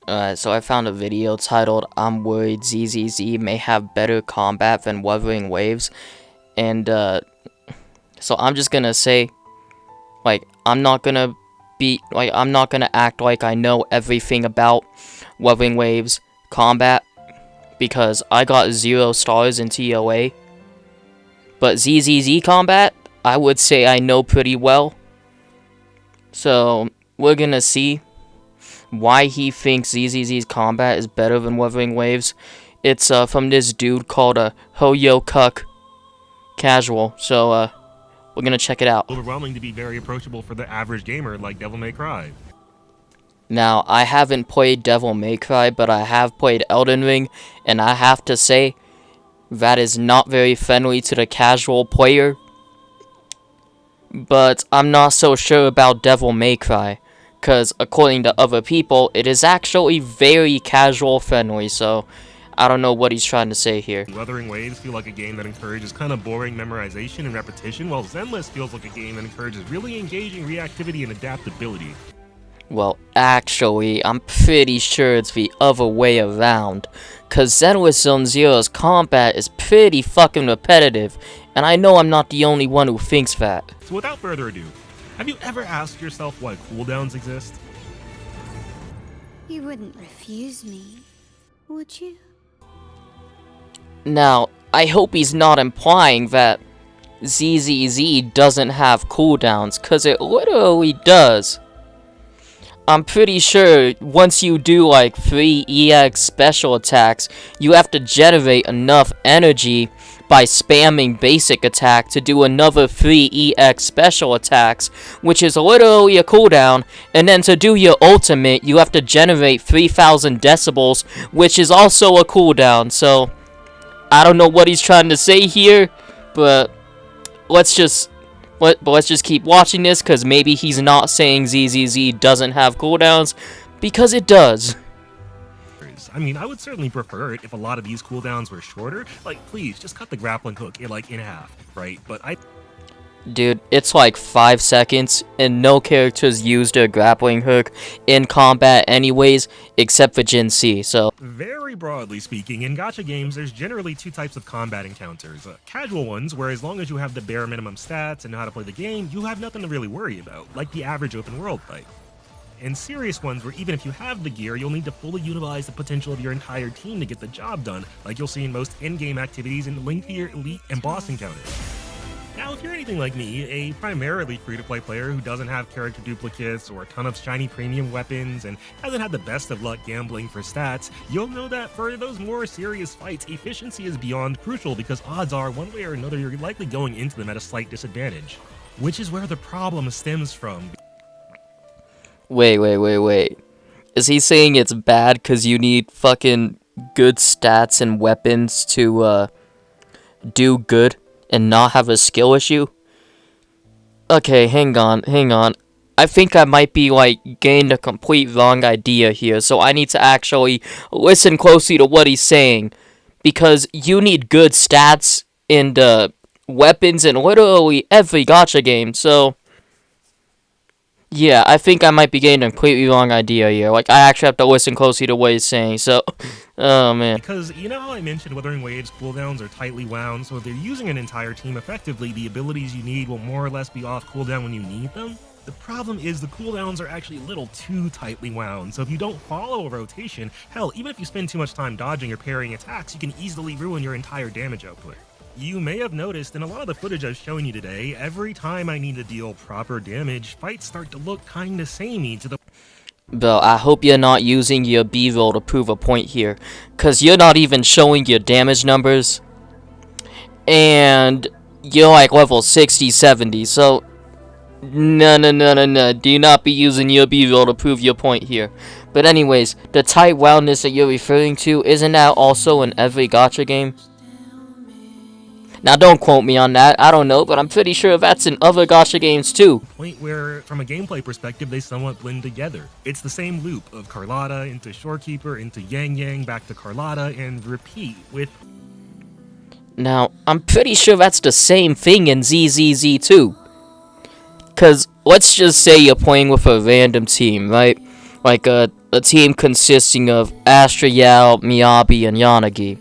So I found a video titled "I'm worried ZZZ may have better combat than Wuthering Waves," and so I'm just gonna say, like, I'm not gonna act like I know everything about Wuthering Waves combat because I got 0 stars in TOA. But ZZZ combat, I would say I know pretty well. So we're gonna see why he thinks ZZZ's combat is better than Wuthering Waves. It's from this dude called Hoyo Cuck Casual. So we're gonna check it out. Overwhelming to be very approachable for the average gamer like Devil May Cry. Now, I haven't played Devil May Cry, but I have played Elden Ring, and I have to say that is not very friendly to the casual player. But I'm not so sure about Devil May Cry, because according to other people, it is actually very casual friendly, so I don't know what he's trying to say here. Wuthering Waves feel like a game that encourages kind of boring memorization and repetition, while Zenless feels like a game that encourages really engaging reactivity and adaptability. Well, actually, I'm pretty sure it's the other way around, cause Zenless Zone Zero's combat is pretty fucking repetitive, and I know I'm not the only one who thinks that. So without further ado, have you ever asked yourself why cooldowns exist? You wouldn't refuse me, would you? Now, I hope he's not implying that ZZZ doesn't have cooldowns, cause it literally does. I'm pretty sure once you do like 3 EX special attacks, you have to generate enough energy by spamming basic attack to do another 3 EX special attacks, which is literally a cooldown, and then to do your ultimate, you have to generate 3000 decibels, which is also a cooldown. So, I don't know what he's trying to say here, but let's just keep watching this, because maybe he's not saying ZZZ doesn't have cooldowns, because it does. I mean, I would certainly prefer it if a lot of these cooldowns were shorter. Like, please, just cut the grappling hook in half, right? But Dude, it's like 5 seconds, and no characters used a grappling hook in combat anyways, except for Jin C, so... Very broadly speaking, in gacha games, there's generally 2 types of combat encounters. Casual ones, where as long as you have the bare minimum stats and know how to play the game, you have nothing to really worry about, like the average open world fight. And serious ones where even if you have the gear, you'll need to fully utilize the potential of your entire team to get the job done, like you'll see in most in-game activities and lengthier elite and boss encounters. Now, if you're anything like me, a primarily free-to-play player who doesn't have character duplicates or a ton of shiny premium weapons and hasn't had the best of luck gambling for stats, you'll know that for those more serious fights, efficiency is beyond crucial because odds are, one way or another, you're likely going into them at a slight disadvantage. Which is where the problem stems from. Wait. Is he saying it's bad because you need fucking good stats and weapons to, do good and not have a skill issue? Okay, hang on. I think I might be, like, getting the complete wrong idea here, so I need to actually listen closely to what he's saying. Because you need good stats and, weapons in literally every gacha game, so... Yeah, I think I might be getting a completely wrong idea here. Like, I actually have to listen closely to what he's saying, so... Oh, man. Because, you know how I mentioned Wuthering Waves cooldowns are tightly wound, so if they're using an entire team effectively, the abilities you need will more or less be off cooldown when you need them? The problem is the cooldowns are actually a little too tightly wound, so if you don't follow a rotation, hell, even if you spend too much time dodging or parrying attacks, you can easily ruin your entire damage output. You may have noticed in a lot of the footage I've shown you today, every time I need to deal proper damage, fights start to look kinda samey to the... Bro, I hope you're not using your B-roll to prove a point here, cause you're not even showing your damage numbers, and you're like level 60, 70, so no, do not be using your B-roll to prove your point here. But anyways, the tight wildness that you're referring to, isn't that also in every gacha game? Now, don't quote me on that, I don't know, but I'm pretty sure that's in other gacha games too. Point where, from a gameplay perspective, they somewhat blend together. It's the same loop of Carlotta into Shorekeeper into Yang back to Carlotta and repeat with... Now, I'm pretty sure that's the same thing in ZZZ too. Cause, let's just say you're playing with a random team, right? Like, a team consisting of Astra, Yao, Miyabi, and Yanagi.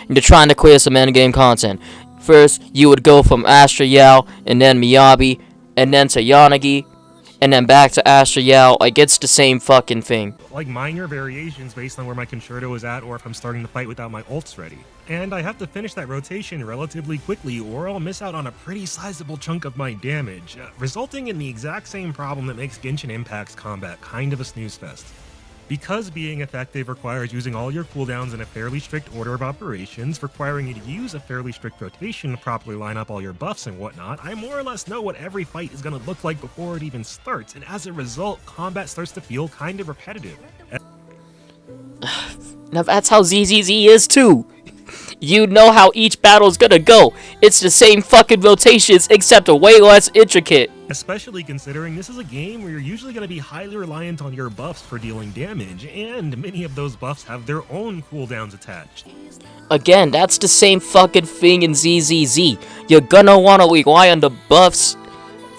And you're trying to clear some endgame content. First, you would go from Astra, Yao, and then Miyabi, and then to Yanagi, and then back to Astra, Yao. Like, it's the same fucking thing. Like minor variations based on where my concerto is at or if I'm starting the fight without my ults ready. And I have to finish that rotation relatively quickly or I'll miss out on a pretty sizable chunk of my damage, resulting in the exact same problem that makes Genshin Impact's combat kind of a snooze fest. Because being effective requires using all your cooldowns in a fairly strict order of operations, requiring you to use a fairly strict rotation to properly line up all your buffs and whatnot, I more or less know what every fight is going to look like before it even starts, and as a result, combat starts to feel kind of repetitive. Now that's how ZZZ is too. You know how each battle's gonna go. It's the same fucking rotations, except way less intricate. Especially considering this is a game where you're usually going to be highly reliant on your buffs for dealing damage, and many of those buffs have their own cooldowns attached. Again, that's the same fucking thing in ZZZ. You're gonna wanna rely on the buffs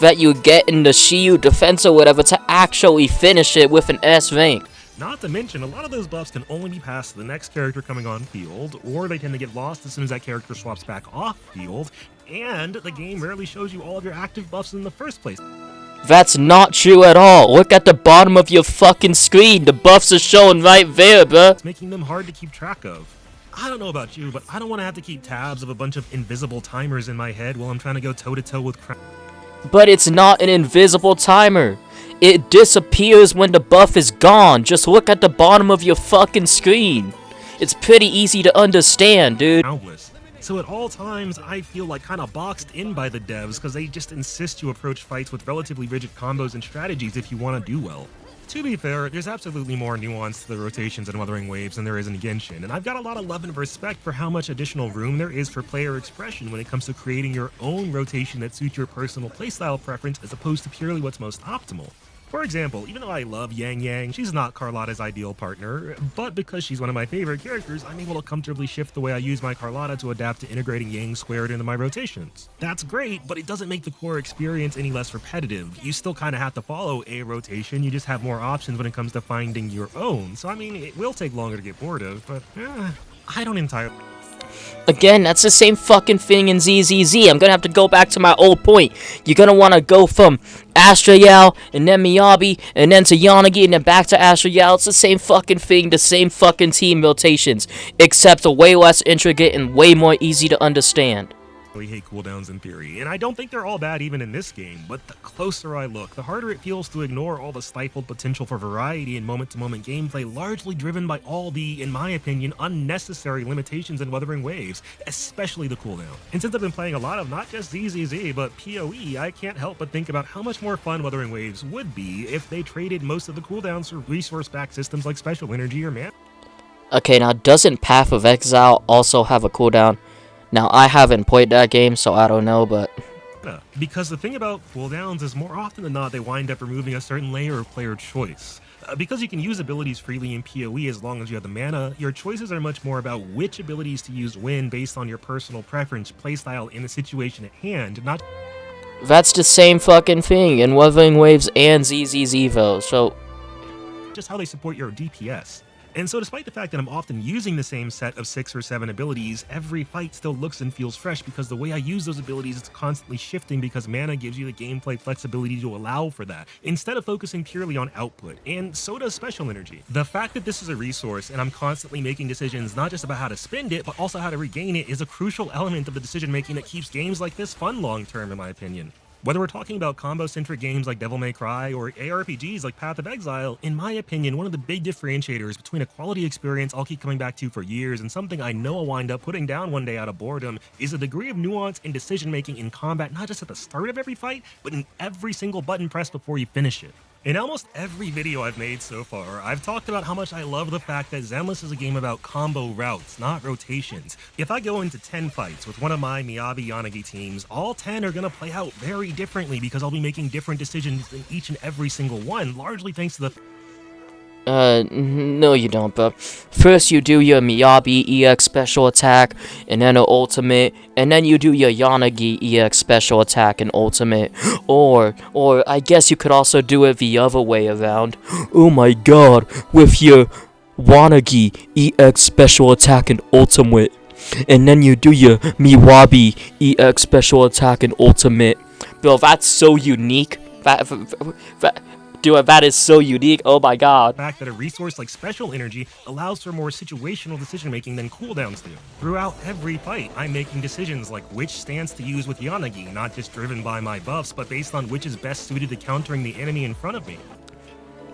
that you get in the Shiyu defense or whatever to actually finish it with an S rank. Not to mention, a lot of those buffs can only be passed to the next character coming on field, or they tend to get lost as soon as that character swaps back off field, and the game rarely shows you all of your active buffs in the first place. That's not true at all. Look at the bottom of your fucking screen. The buffs are showing right there, bruh. It's making them hard to keep track of. I don't know about you, but I don't want to have to keep tabs of a bunch of invisible timers in my head while I'm trying to go toe-to-toe with crap. But it's not an invisible timer. It disappears when the buff is gone. Just look at the bottom of your fucking screen. It's pretty easy to understand, dude. So at all times, I feel like kind of boxed in by the devs because they just insist you approach fights with relatively rigid combos and strategies if you want to do well. To be fair, there's absolutely more nuance to the rotations and Wuthering Waves than there is in Genshin, and I've got a lot of love and respect for how much additional room there is for player expression when it comes to creating your own rotation that suits your personal playstyle preference as opposed to purely what's most optimal. For example, even though I love Yang Yang, she's not Carlotta's ideal partner, but because she's one of my favorite characters, I'm able to comfortably shift the way I use my Carlotta to adapt to integrating Yang squared into my rotations. That's great, but it doesn't make the core experience any less repetitive. You still kind of have to follow a rotation, you just have more options when it comes to finding your own. So I mean, it will take longer to get bored of, but I don't entirely... Again, that's the same fucking thing in ZZZ. I'm gonna have to go back to my old point. You're gonna want to go from Astra Yao, and then Miyabi, and then to Yanagi, and then back to Astra Yao. It's the same fucking thing, the same fucking team rotations, except way less intricate and way more easy to understand. I hate cooldowns in theory, and I don't think they're all bad even in this game, but the closer I look, the harder it feels to ignore all the stifled potential for variety and moment-to-moment gameplay largely driven by all the, in my opinion, unnecessary limitations in Wuthering Waves, especially the cooldown. And since I've been playing a lot of not just ZZZ, but PoE, I can't help but think about how much more fun Wuthering Waves would be if they traded most of the cooldowns for resource-backed systems like Special Energy or Mana. Okay, now doesn't Path of Exile also have a cooldown? Now, I haven't played that game, so I don't know, but... Because the thing about cooldowns is more often than not they wind up removing a certain layer of player choice. Because you can use abilities freely in PoE as long as you have the mana, your choices are much more about which abilities to use when based on your personal preference, playstyle, and the situation at hand, not... That's the same fucking thing in Wuthering Waves and ZZZ though, so... just how they support your DPS. And so despite the fact that I'm often using the same set of 6 or 7 abilities, every fight still looks and feels fresh because the way I use those abilities is constantly shifting because mana gives you the gameplay flexibility to allow for that, instead of focusing purely on output, and so does Special Energy. The fact that this is a resource and I'm constantly making decisions not just about how to spend it, but also how to regain it is a crucial element of the decision making that keeps games like this fun long term in my opinion. Whether we're talking about combo-centric games like Devil May Cry or ARPGs like Path of Exile, in my opinion, one of the big differentiators between a quality experience I'll keep coming back to for years and something I know I'll wind up putting down one day out of boredom is a degree of nuance and decision-making in combat, not just at the start of every fight, but in every single button press before you finish it. In almost every video I've made so far, I've talked about how much I love the fact that Zenless is a game about combo routes, not rotations. If I go into 10 fights with one of my Miyabi Yanagi teams, all 10 are going to play out very differently because I'll be making different decisions in each and every single one, largely thanks to the... No you don't, but first you do your Miyabi EX special attack, and then an ultimate, and then you do your Yanagi EX special attack and ultimate, or I guess you could also do it the other way around. Oh my god, with your Wanagi EX special attack and ultimate, and then you do your Miwabi EX special attack and ultimate. Bro, that's so unique. Dude, that is so unique. Oh my god. The fact that a resource like special energy allows for more situational decision making than cooldowns do. Throughout every fight, I'm making decisions like which stance to use with Yanagi, not just driven by my buffs, but based on which is best suited to countering the enemy in front of me.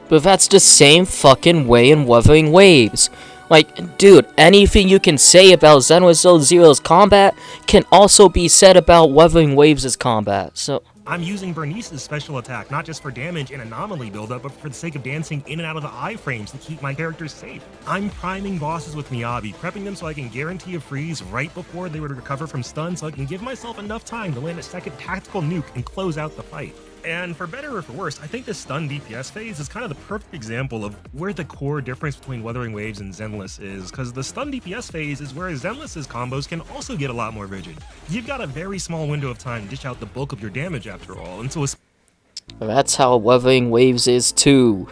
But that's the same fucking way in Wuthering Waves. Like, dude, anything you can say about Zenless Zone Zero's combat can also be said about Wuthering Waves' combat, so... I'm using Bernice's special attack, not just for damage and anomaly buildup, but for the sake of dancing in and out of the iframes to keep my characters safe. I'm priming bosses with Miyabi, prepping them so I can guarantee a freeze right before they would recover from stun, so I can give myself enough time to land a second tactical nuke and close out the fight. And for better or for worse, I think this stun DPS phase is kind of the perfect example of where the core difference between Wuthering Waves and Zenless is, because the stun DPS phase is where Zenless's combos can also get a lot more rigid. You've got a very small window of time to dish out the bulk of your damage after all, and so that's how Wuthering Waves is too.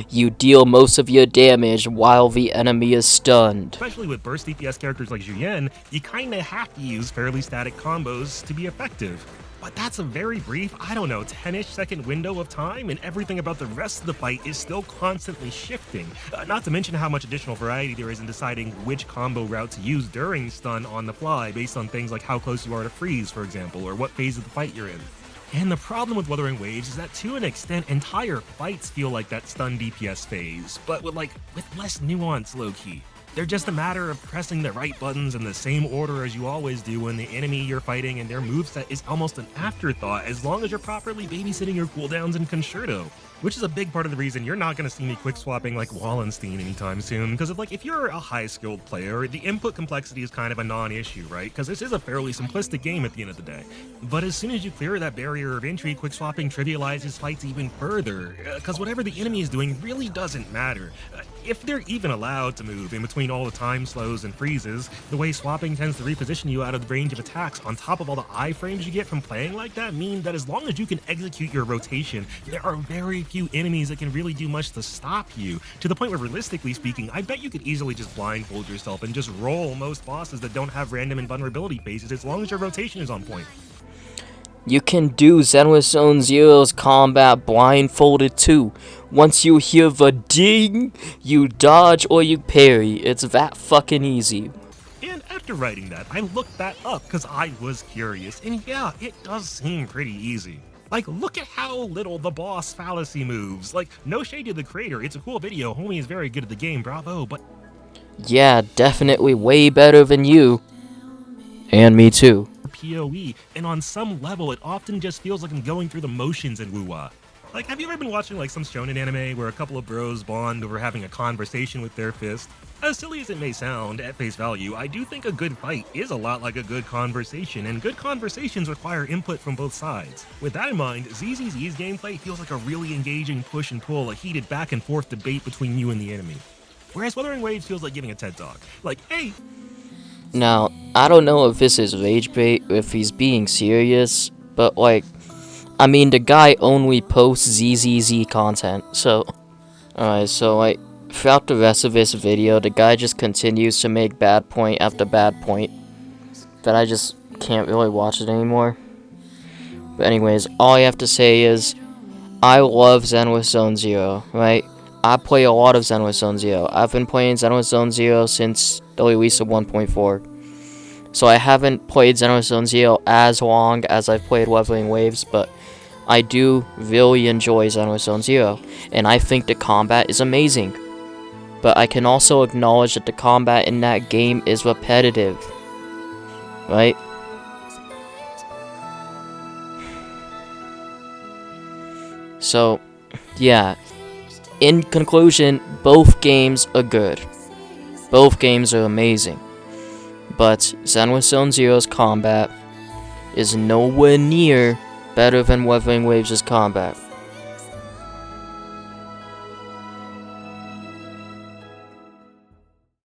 You deal most of your damage while the enemy is stunned. Especially with burst DPS characters like Juyen, you kinda have to use fairly static combos to be effective. But that's a very brief, 10-ish second window of time, and everything about the rest of the fight is still constantly shifting. Not to mention how much additional variety there is in deciding which combo route to use during stun on the fly, based on things like how close you are to freeze, for example, or what phase of the fight you're in. And the problem with Wuthering Waves is that to an extent, entire fights feel like that stun DPS phase, but with less nuance low-key. They're just a matter of pressing the right buttons in the same order as you always do when the enemy you're fighting and their moveset is almost an afterthought as long as you're properly babysitting your cooldowns in Concerto. Which is a big part of the reason you're not going to see me quick swapping like Wallenstein anytime soon, because if you're a high skilled player, the input complexity is kind of a non-issue, right? Because this is a fairly simplistic game at the end of the day. But as soon as you clear that barrier of entry, quick swapping trivializes fights even further, because whatever the enemy is doing really doesn't matter. If they're even allowed to move in between all the time slows and freezes, the way swapping tends to reposition you out of the range of attacks on top of all the iframes you get from playing like that mean that as long as you can execute your rotation, there are very few enemies that can really do much to stop you, to the point where realistically speaking, I bet you could easily just blindfold yourself and just roll most bosses that don't have random invulnerability phases as long as your rotation is on point. You can do Zenless Zone Zero's combat blindfolded too. Once you hear the ding, you dodge or you parry. It's that fucking easy. And after writing that, I looked that up because I was curious, and yeah, it does seem pretty easy. Like, look at how little the boss fallacy moves. Like, no shade to the creator, it's a cool video, homie is very good at the game, bravo, but... Yeah, definitely way better than you. And me too. PoE, and on some level, it often just feels like I'm going through the motions in Wuwa. Like, have you ever been watching like some shonen anime where a couple of bros bond over having a conversation with their fist? As silly as it may sound, at face value, I do think a good fight is a lot like a good conversation, and good conversations require input from both sides. With that in mind, ZZZ's gameplay feels like a really engaging push and pull, a heated back and forth debate between you and the enemy. Whereas Wuthering Waves feels like giving a TED Talk. Like, hey! Now, I don't know if this is rage bait, if he's being serious, but like, I mean, the guy only posts ZZZ content, so... Alright, so like, throughout the rest of this video, the guy just continues to make bad point after bad point, that I just can't really watch it anymore. But anyways, all I have to say is, I love Zenless Zone Zero, right? I play a lot of Zenless Zone Zero. I've been playing Zenless Zone Zero since the release of 1.4. So I haven't played Zenless Zone Zero as long as I've played Wuthering Waves, but I do really enjoy Zenless Zone Zero, and I think the combat is amazing. But I can also acknowledge that the combat in that game is repetitive, right? So, yeah. In conclusion, both games are good. Both games are amazing. But Zenless Zone Zero's combat is nowhere near better than Wuthering Waves' combat.